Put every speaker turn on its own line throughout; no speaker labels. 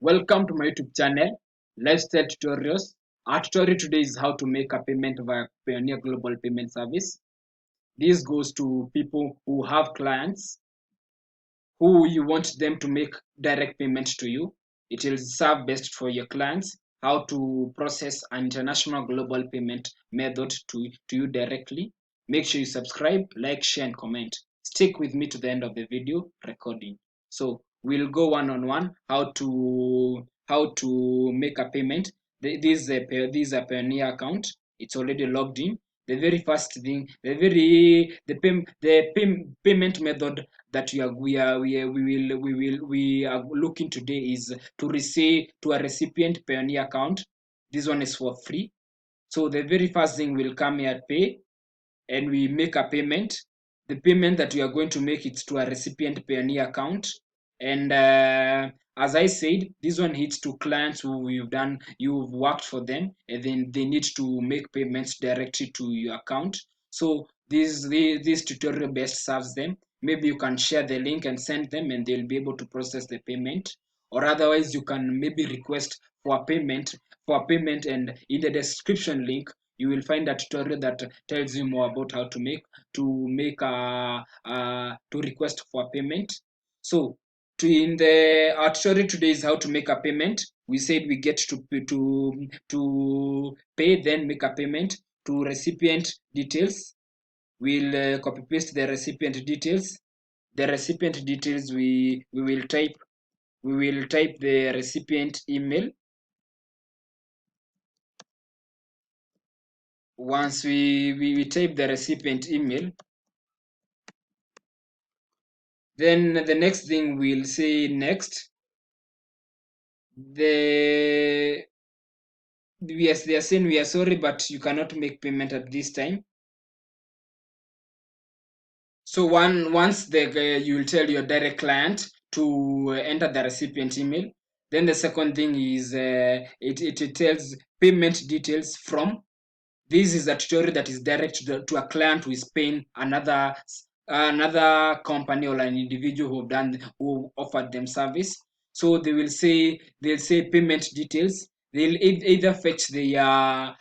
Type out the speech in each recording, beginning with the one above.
Welcome to my YouTube channel, Lifestyle Tutorials. Our tutorial today is how to make a payment via Payoneer Global Payment Service. This goes to people who have clients who you want them to make direct payment to you. It will serve best for your clients how to process an international global payment method to you directly. Make sure you subscribe, like, share, and comment. Stick with me to the end of the video recording. So we'll go one on one how to make a payment. This is a Payoneer account. It's already logged in. The very first thing, the payment method that we are looking today is to receive to a recipient Payoneer account. This one is for free. So the very first thing will come here pay, and we make a payment. The payment that we are going to make is to a recipient Payoneer account, and as I said, this one hits to clients who you've worked for them, and then they need to make payments directly to your account. So this tutorial best serves them. Maybe you can share the link and send them, and they'll be able to process the payment. Or otherwise, you can maybe request for a payment, and in the description link you will find a tutorial that tells you more about how to request for payment. So in the our tutorial today is how to make a payment. We said we get to pay, then make a payment to recipient details. We'll copy paste the recipient details. The recipient details we will type the recipient email. Once we type the recipient email, then the next thing we'll say next. The Yes, they are saying we are sorry, but you cannot make payment at this time. So once you will tell your direct client to enter the recipient email. Then the second thing is it tells payment details from. This is a tutorial that is direct to a client who is paying another company or an individual who offered them service. So they'll say payment details. They'll either fetch the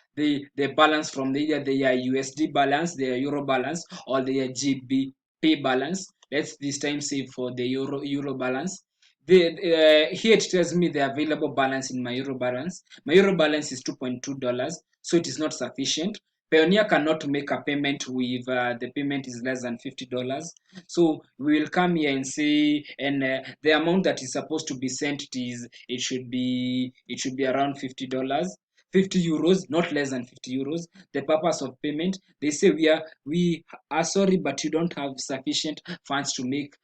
balance from either their USD balance, their Euro balance, or their GBP balance. Let's this time say for the Euro balance. Here it tells me the available balance in my Euro balance. My Euro balance is $2.2, so it is not sufficient. Payoneer cannot make a payment with the payment is less than $50. So we will come here and say, and the amount that is supposed to be sent it should be around $50. 50 euros, not less than 50 euros. The purpose of payment, they say we are sorry, but you don't have sufficient funds to make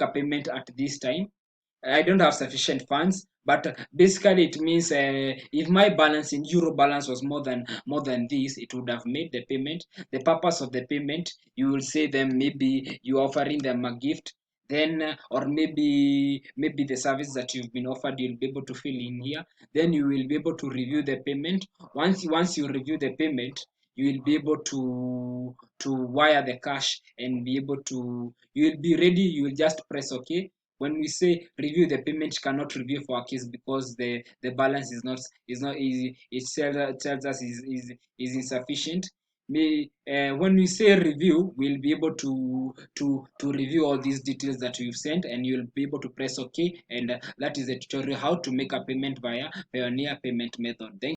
a payment at this time. I don't have sufficient funds, but basically it means if my balance in Euro balance was more than this, it would have made the payment. The purpose of the payment, you will say them maybe you offering them a gift, then or maybe the service that you've been offered, you'll be able to fill in here. Then you will be able to review the payment. Once you review the payment, you will be able to wire the cash and be able to you will be ready. You will just press OK. When we say review the payment, cannot review for our case because the balance is not easy. It tells us is insufficient. When we say review, we'll be able to review all these details that you've sent, and you'll be able to press OK. And that is a tutorial how to make a payment via Payoneer payment method. Thank